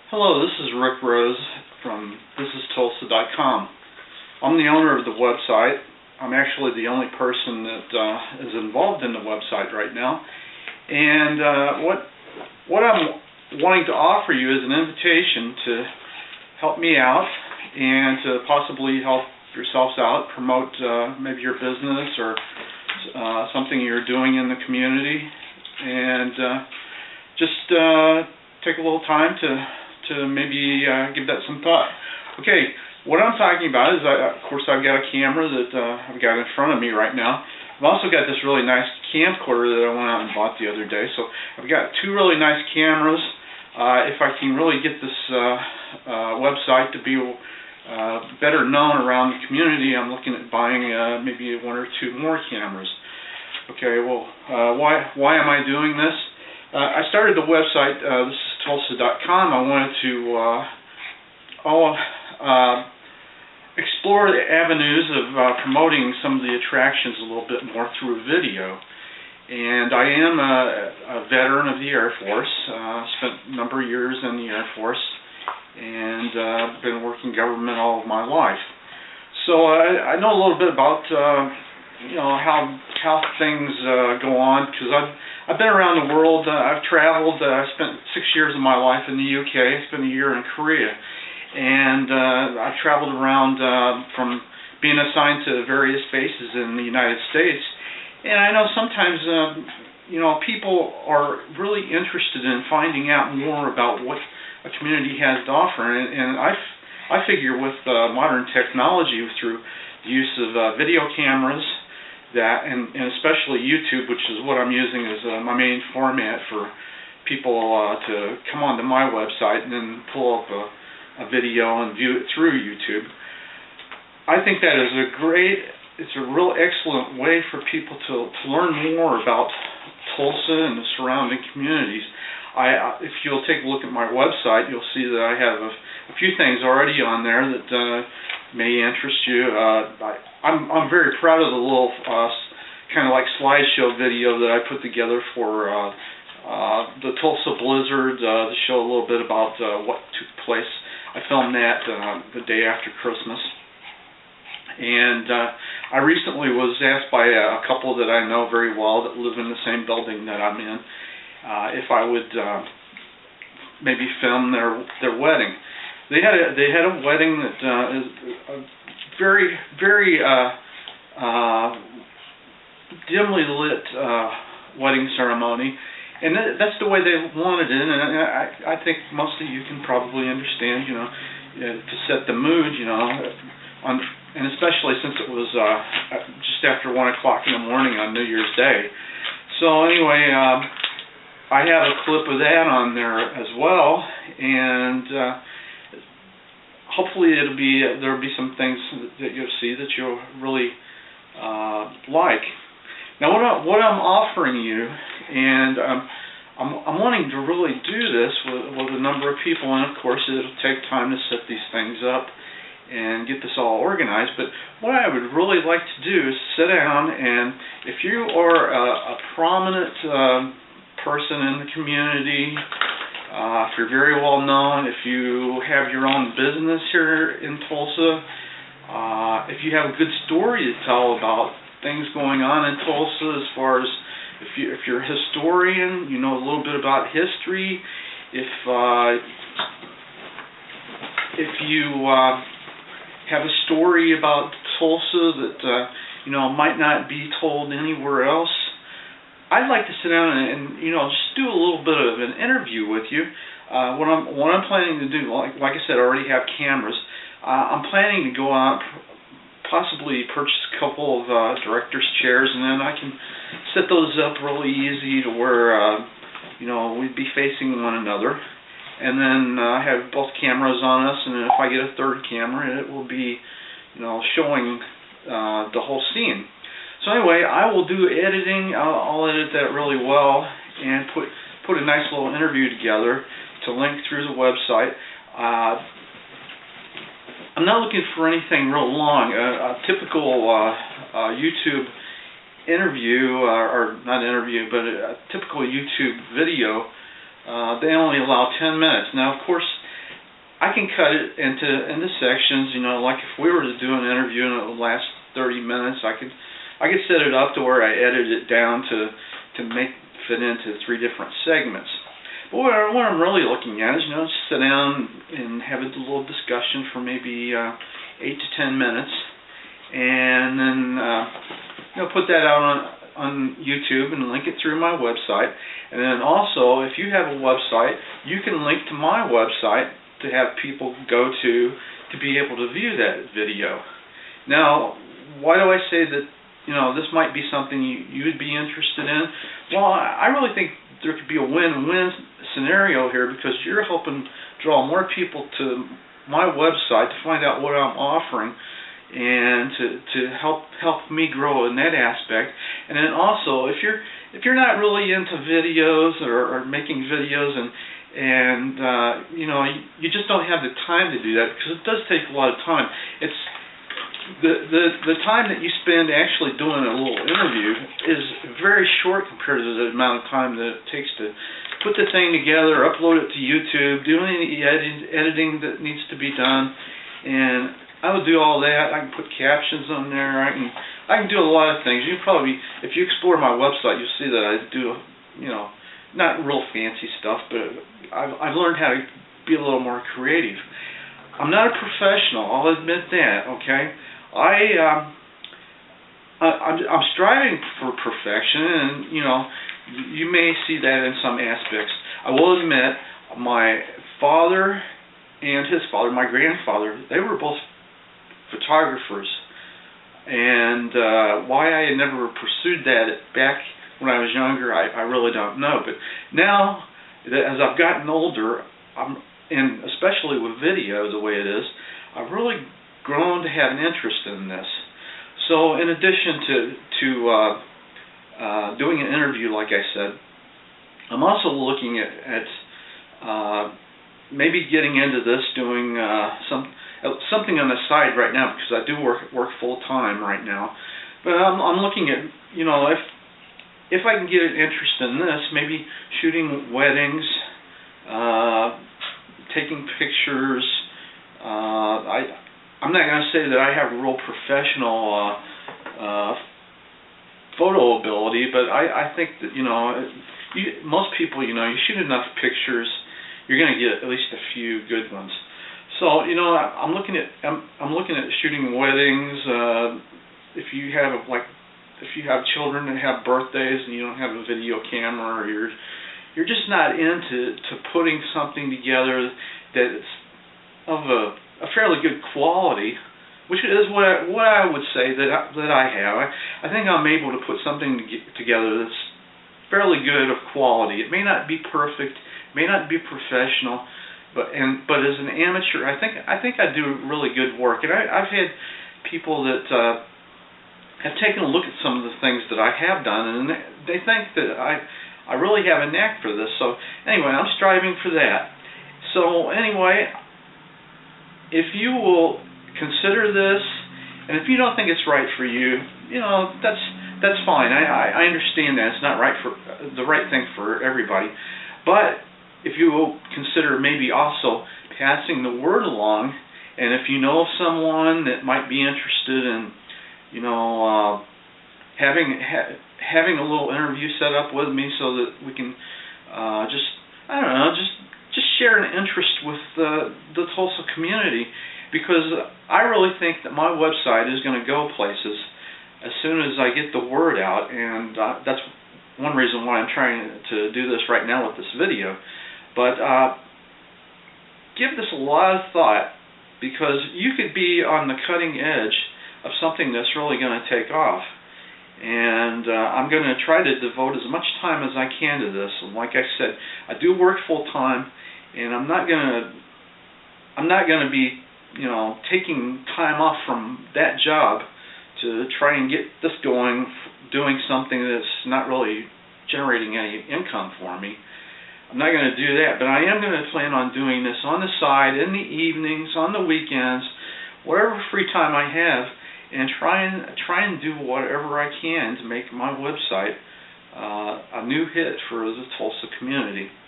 Hello, this is Rick Rose from ThisIsTulsa.com. I'm the owner of the website. I'm actually the only person that is involved in the website right now. And what I'm wanting to offer you is an invitation to help me out and to possibly help yourselves out, promote maybe your business or something you're doing in the community, and just take a little time to maybe give that some thought. Okay, what I'm talking about is, of course, I've got a camera that I've got in front of me right now. I've also got this really nice camcorder that I went out and bought the other day. So I've got two really nice cameras. If I can really get this website to be better known around the community, I'm looking at buying maybe one or two more cameras. Okay, well, why am I doing this? I started the website, ThisIsTulsa.com. I wanted to explore the avenues of promoting some of the attractions a little bit more through video. And I am a veteran of the Air Force. Spent a number of years in the Air Force, and been working government all of my life. So I know a little bit about how things go on, because I've been around the world. I've traveled. I spent 6 years of my life in the UK. I spent a year in Korea, and I've traveled around from being assigned to various bases in the United States. And I know sometimes people are really interested in finding out more about what a community has to offer, and I figure with modern technology, through the use of video cameras, and especially YouTube, which is what I'm using as my main format for people to come onto my website and then pull up a video and view it through YouTube. I think that is it's a real excellent way for people to learn more about Tulsa and the surrounding communities. If you'll take a look at my website, you'll see that I have a few things already on there that may interest you. I'm very proud of the little kind of like slideshow video that I put together for the Tulsa Blizzard to show a little bit about what took place. I filmed that the day after Christmas. And I recently was asked by a couple that I know very well that live in the same building that I'm in if I would maybe film their wedding. They had a wedding that is a very, very dimly lit wedding ceremony, and that's the way they wanted it. And I think most of you can probably understand, to set the mood, and especially since it was just after 1 o'clock in the morning on New Year's Day. So anyway, I have a clip of that on there as well, and hopefully there'll be some things that you'll see that you'll really like. Now, what I'm offering you, and I'm wanting to really do this with a number of people, and of course it'll take time to set these things up and get this all organized, but what I would really like to do is sit down, and if you are a prominent person in the community, if you're very well known, if you have your own business here in Tulsa, if you have a good story to tell about things going on in Tulsa, as far as if you're a historian, you know a little bit about history, if you have a story about Tulsa that might not be told anywhere else, I'd like to sit down and just do a little bit of an interview with you. What I'm planning to do, like I said, I already have cameras. I'm planning to go out, possibly purchase a couple of director's chairs, and then I can set those up really easy to where we'd be facing one another. And then have both cameras on us, and if I get a third camera, it will be, showing the whole scene. So anyway, I will do editing. I'll edit that really well and put a nice little interview together to link through the website. I'm not looking for anything real long. A typical YouTube interview, or not interview, but a typical YouTube video, they only allow 10 minutes. Now, of course, I can cut it into sections. Like if we were to do an interview and it would last 30 minutes, I could set it up to where I edit it down to make fit into 3 different segments. But what I'm really looking at is, just sit down and have a little discussion for maybe 8 to 10 minutes, and then put that out on YouTube and link it through my website. And then also, if you have a website, you can link to my website to have people go to be able to view that video. Now, why do I say that this might be something you would be interested in? Well, I really think there could be a win-win scenario here, because you're helping draw more people to my website to find out what I'm offering, and to help me grow in that aspect. And then also, if you're not really into videos or making videos, and you just don't have the time to do that, because it does take a lot of time. It's the time that you spend actually doing a little interview is very short compared to the amount of time that it takes to put the thing together, upload it to YouTube, do any editing that needs to be done. And I would do all that. I can put captions on there. I can do a lot of things. If you explore my website, you'll see that I do not real fancy stuff, but I've learned how to be a little more creative. I'm not a professional, I'll admit that, okay? I'm striving for perfection, and you may see that in some aspects. I will admit, my father and his father, my grandfather, they were both photographers, and why I had never pursued that back when I was younger, I really don't know. But now, as I've gotten older, and especially with video the way it is, I've really grown to have an interest in this. So in addition to doing an interview, like I said, I'm also looking at maybe getting into this, doing something on the side right now, because I do work full time right now. But I'm looking at, if I can get an interest in this, maybe shooting weddings, taking pictures. I'm not going to say that I have real professional photo ability, but I think that most people, you shoot enough pictures, you're going to get at least a few good ones. So I'm looking at shooting weddings. If you have children that have birthdays and you don't have a video camera, or you're just not into putting something together that's of a fairly good quality, which is what I would say that I have. I think I'm able to put something together that's fairly good of quality. It may not be perfect, may not be professional, but as an amateur, I think I do really good work. And I've had people that have taken a look at some of the things that I have done, and they think that I really have a knack for this. So anyway, I'm striving for that. So anyway, if you will consider this, and if you don't think it's right for you, that's fine. I understand that it's not the right thing for everybody. But if you will consider maybe also passing the word along, and if you know of someone that might be interested in, having a little interview set up with me, so that we can just share an interest with the Tulsa community, because I really think that my website is going to go places as soon as I get the word out, and that's one reason why I'm trying to do this right now with this video. But give this a lot of thought, because you could be on the cutting edge of something that's really going to take off. And I'm going to try to devote as much time as I can to this. And like I said, I do work full time, and I'm not going to be, taking time off from that job to try and get this going, doing something that's not really generating any income for me. I'm not going to do that, but I am going to plan on doing this on the side, in the evenings, on the weekends, whatever free time I have, and try and do whatever I can to make my website a new hit for the Tulsa community.